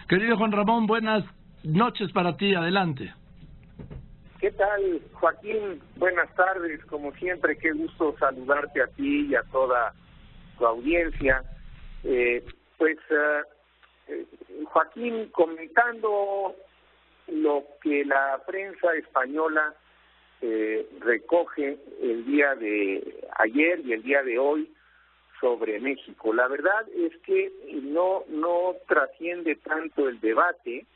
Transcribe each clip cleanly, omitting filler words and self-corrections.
Querido Juan Ramón, buenas noches para ti, adelante. ¿Qué tal, Joaquín? Buenas tardes, como siempre, qué gusto saludarte a ti y a toda tu audiencia. Joaquín, comentando lo que la prensa española recoge el día de ayer y el día de hoy sobre México. La verdad es que no trasciende tanto el debate.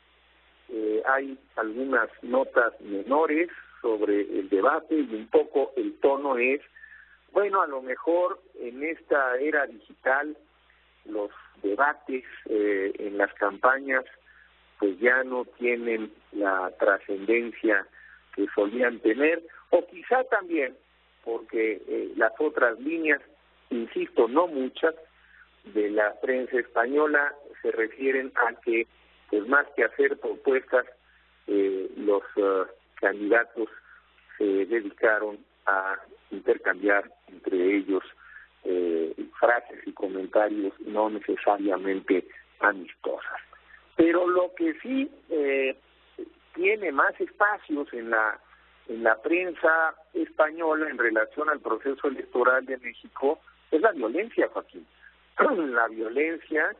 Hay algunas notas menores sobre el debate y un poco el tono es, bueno, a lo mejor en esta era digital los debates en las campañas pues ya no tienen la trascendencia que solían tener, o quizá también porque las otras líneas, insisto, no muchas, de la prensa española se refieren a que, pues más que hacer propuestas, los candidatos se dedicaron a intercambiar entre ellos frases y comentarios no necesariamente amistosas. Pero lo que sí tiene más espacios en la prensa española en relación al proceso electoral de México es la violencia, Joaquín. La violencia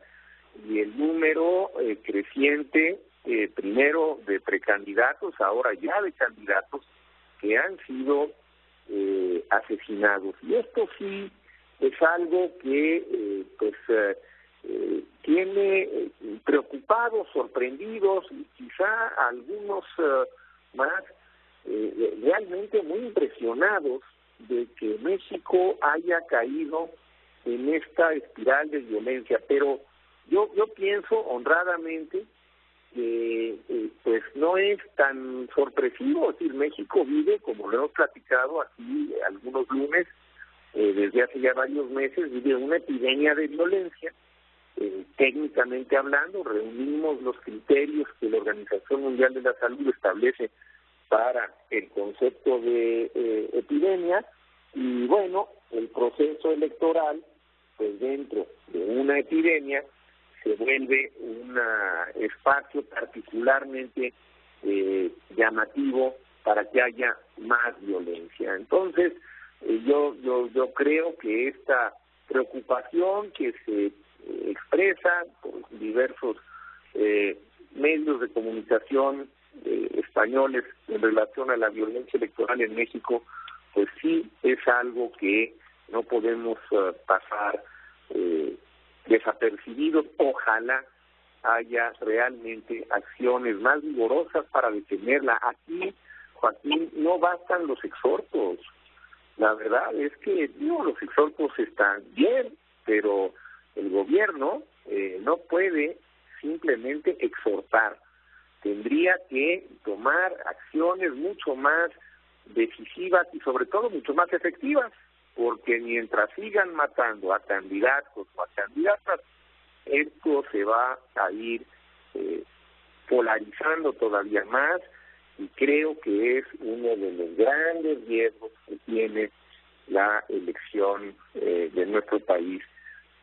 y el número creciente, primero de precandidatos, ahora ya de candidatos que han sido asesinados. Y esto sí es algo que tiene preocupados, sorprendidos y quizá algunos más realmente muy impresionados de que México haya caído en esta espiral de violencia. Pero yo pienso honradamente que pues no es tan sorpresivo. Es decir, México vive, como lo hemos platicado aquí algunos lunes, desde hace ya varios meses, vive una epidemia de violencia. Técnicamente hablando, reunimos los criterios que la Organización Mundial de la Salud establece para el concepto de epidemia, y bueno, el proceso electoral, pues dentro de una epidemia, se vuelve un espacio particularmente llamativo para que haya más violencia. Entonces, yo creo que esta preocupación que se expresa por diversos medios de comunicación españoles en relación a la violencia electoral en México, pues sí es algo que no podemos pasar desapercibidos. Ojalá haya realmente acciones más vigorosas para detenerla. Aquí, Joaquín, no bastan los exhortos. La verdad es que los exhortos están bien, pero el gobierno no puede simplemente exhortar. Tendría que tomar acciones mucho más decisivas y sobre todo mucho más efectivas, porque mientras sigan matando a candidatos o a candidatas, esto se va a ir polarizando todavía más, y creo que es uno de los grandes riesgos que tiene la elección de nuestro país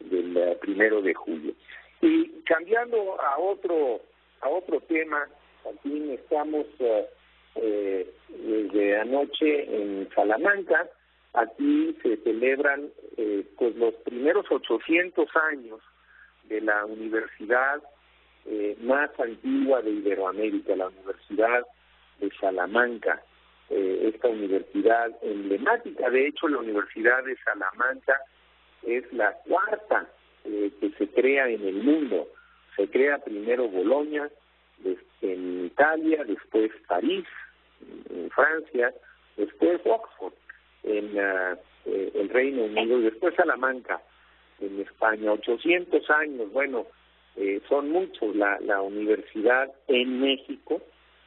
del 1 de julio. Y cambiando a otro tema, aquí estamos desde anoche en Salamanca. Aquí se celebran pues los primeros 800 años de la universidad más antigua de Iberoamérica, la Universidad de Salamanca. Esta universidad emblemática, de hecho, la Universidad de Salamanca es la cuarta que se crea en el mundo. Se crea primero Bolonia, en Italia, después París, en Francia, después Oxford, en el Reino Unido, y después Salamanca, en España. 800 años, bueno, son muchos. La universidad en México,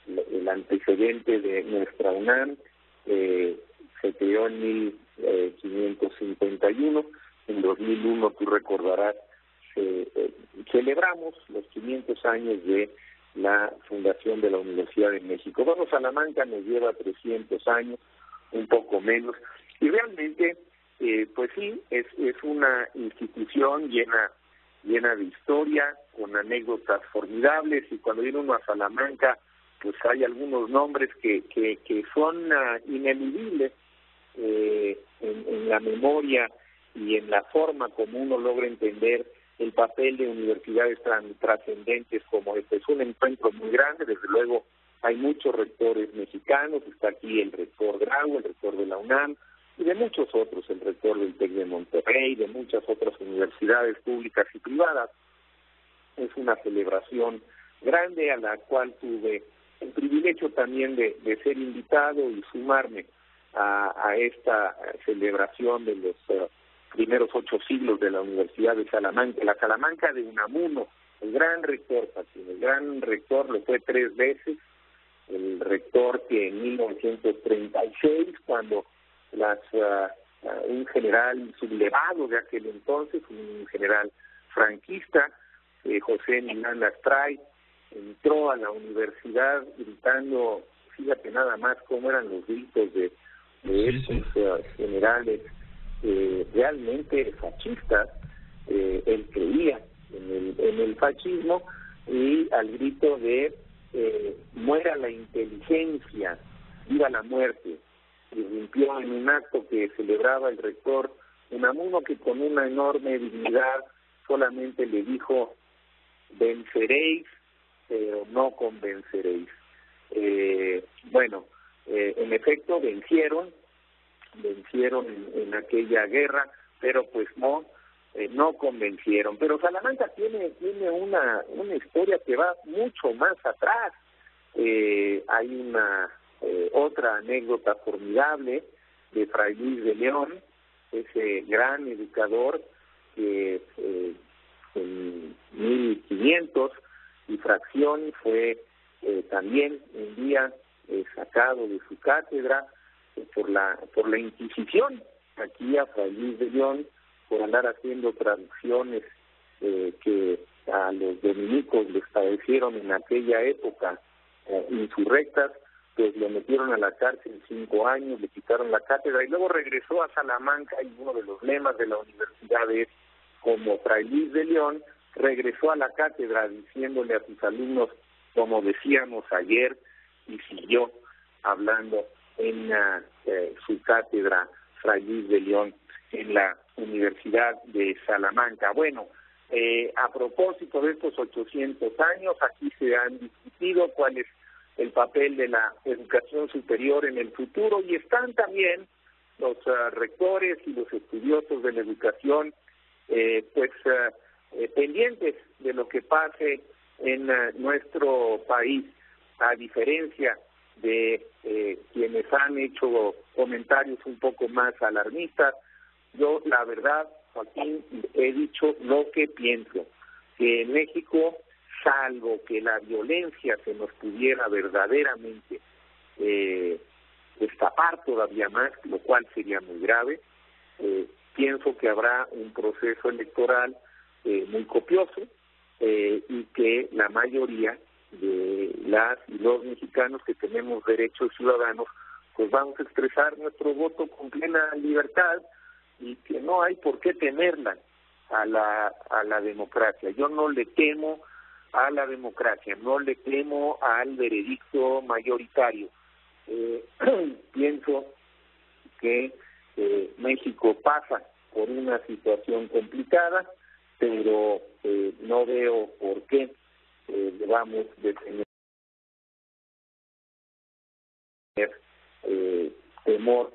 el antecedente de nuestra UNAM, se creó en 1551. En 2001, tú recordarás, celebramos los 500 años de la fundación de la Universidad de México. Bueno, Salamanca nos lleva 300 años, un poco menos, y realmente, pues sí, es una institución llena llena de historia, con anécdotas formidables, y cuando viene uno a Salamanca, pues hay algunos nombres que son ineludibles en la memoria y en la forma como uno logra entender el papel de universidades trascendentes como este. Es un encuentro muy grande, desde luego hay muchos rectores mexicanos, está aquí el rector Grau, el rector de la UNAM, y de muchos otros, el rector del TEC de Monterrey, de muchas otras universidades públicas y privadas. Es una celebración grande a la cual tuve el privilegio también de ser invitado y sumarme a esta celebración de los primeros 8 siglos de la Universidad de Salamanca, la Salamanca de Unamuno, el gran rector, el gran rector lo fue 3 veces, el rector que en 1936, cuando un general sublevado de aquel entonces, un general franquista, José Milán Lastray, entró a la universidad gritando, fíjate nada más cómo eran los gritos de estos generales realmente fascistas. Él creía en el fascismo, y al grito de muera la inteligencia, viva la muerte, irrumpió en un acto que celebraba el rector Unamuno, que con una enorme dignidad solamente le dijo: venceréis, pero no convenceréis. En efecto vencieron en aquella guerra, pero pues no convencieron. Pero Salamanca tiene una historia que va mucho más atrás. Hay una otra anécdota formidable de Fray Luis de León, ese gran educador que en 1500 y fracción fue también un día sacado de su cátedra por la Inquisición, aquí a Fray Luis de León, por andar haciendo traducciones que a los dominicos les parecieron en aquella época insurrectas. Pues lo metieron a la cárcel 5 años, le quitaron la cátedra, y luego regresó a Salamanca, y uno de los lemas de la universidad es: como Fray Luis de León regresó a la cátedra diciéndole a sus alumnos, como decíamos ayer, y siguió hablando en su cátedra Fray Luis de León en la Universidad de Salamanca. Bueno, a propósito de estos 800 años, aquí se han discutido cuál es el papel de la educación superior en el futuro, y están también los rectores y los estudiosos de la educación pendientes de lo que pase en nuestro país. A diferencia de quienes han hecho comentarios un poco más alarmistas, yo la verdad, Joaquín, he dicho lo que pienso, que en México, salvo que la violencia se nos pudiera verdaderamente destapar todavía más, lo cual sería muy grave, pienso que habrá un proceso electoral muy copioso, y que la mayoría de las y los mexicanos que tenemos derechos ciudadanos, pues vamos a expresar nuestro voto con plena libertad, y que no hay por qué temerla a la democracia. Yo no le temo a la democracia, no le temo al veredicto mayoritario. Pienso que México pasa por una situación complicada, pero no veo por qué debamos de tener temor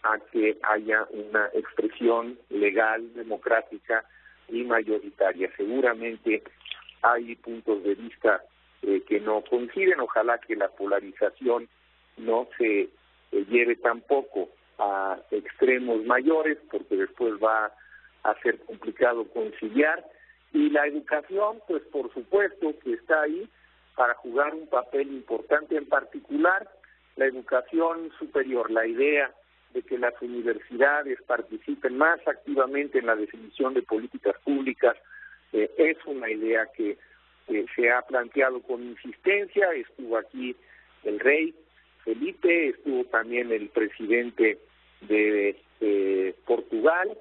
a que haya una expresión legal, democrática y mayoritaria. Seguramente hay puntos de vista que no coinciden. Ojalá que la polarización no se lleve tampoco a extremos mayores, porque después va a ser complicado conciliar. Y la educación, pues por supuesto que está ahí para jugar un papel importante, en particular la educación superior. La idea de que las universidades participen más activamente en la definición de políticas públicas es una idea que se ha planteado con insistencia. Estuvo aquí el rey Felipe, estuvo también el presidente de Portugal,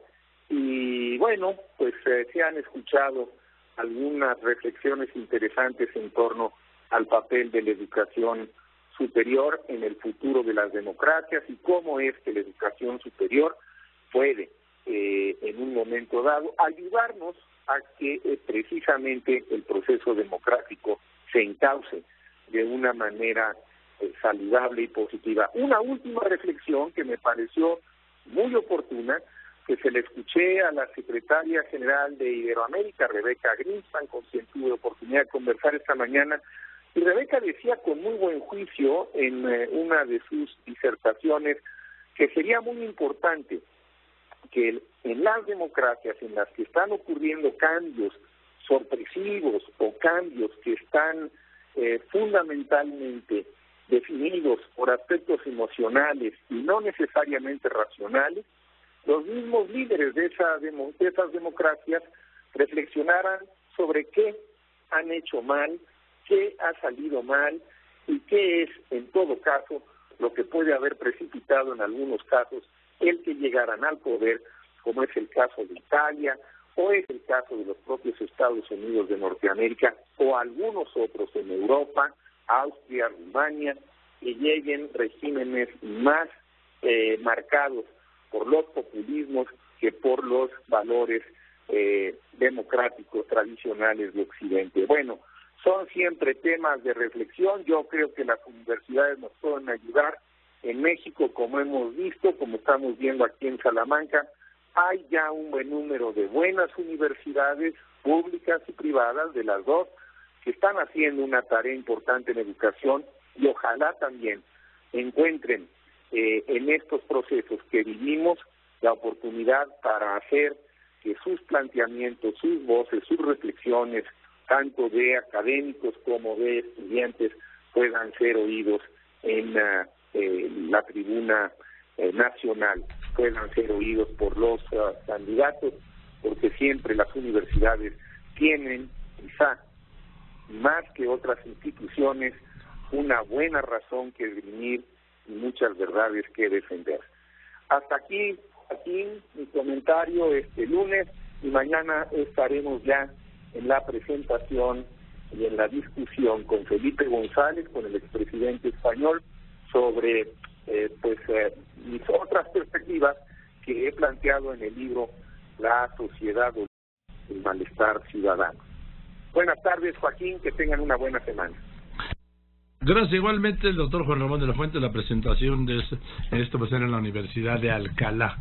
y bueno, pues se han escuchado algunas reflexiones interesantes en torno al papel de la educación superior en el futuro de las democracias y cómo es que la educación superior puede, en un momento dado, ayudarnos a que precisamente el proceso democrático se encauce de una manera saludable y positiva. Una última reflexión que me pareció muy oportuna, que se le escuché a la secretaria general de Iberoamérica, Rebeca Greenspan, con quien tuve oportunidad de conversar esta mañana, y Rebeca decía con muy buen juicio en una de sus disertaciones que sería muy importante que en las democracias en las que están ocurriendo cambios sorpresivos o cambios que están fundamentalmente definidos por aspectos emocionales y no necesariamente racionales, los mismos líderes de esas democracias reflexionaran sobre qué han hecho mal, qué ha salido mal y qué es, en todo caso, lo que puede haber precipitado en algunos casos el que llegaran al poder, como es el caso de Italia, o es el caso de los propios Estados Unidos de Norteamérica, o algunos otros en Europa, Austria, Rumania, que lleguen regímenes más marcados por los populismos que por los valores democráticos tradicionales de Occidente. Bueno, son siempre temas de reflexión. Yo creo que las universidades nos pueden ayudar. En México, como hemos visto, como estamos viendo aquí en Salamanca, hay ya un buen número de buenas universidades públicas y privadas, de las dos, que están haciendo una tarea importante en educación y ojalá también encuentren en estos procesos que vivimos la oportunidad para hacer que sus planteamientos, sus voces, sus reflexiones, tanto de académicos como de estudiantes, puedan ser oídos en la tribuna nacional, puedan ser oídos por los candidatos, porque siempre las universidades tienen, quizá más que otras instituciones, una buena razón que esgrimir y muchas verdades que defender. Hasta aquí mi comentario este lunes, y mañana estaremos ya en la presentación y en la discusión con Felipe González, con el expresidente español, sobre mis otras perspectivas que he planteado en el libro La sociedad o el malestar ciudadano. Buenas tardes, Joaquín, que tengan una buena semana. Gracias. Igualmente, el doctor Juan Ramón de la Fuente, la presentación de esto va a ser en la Universidad de Alcalá.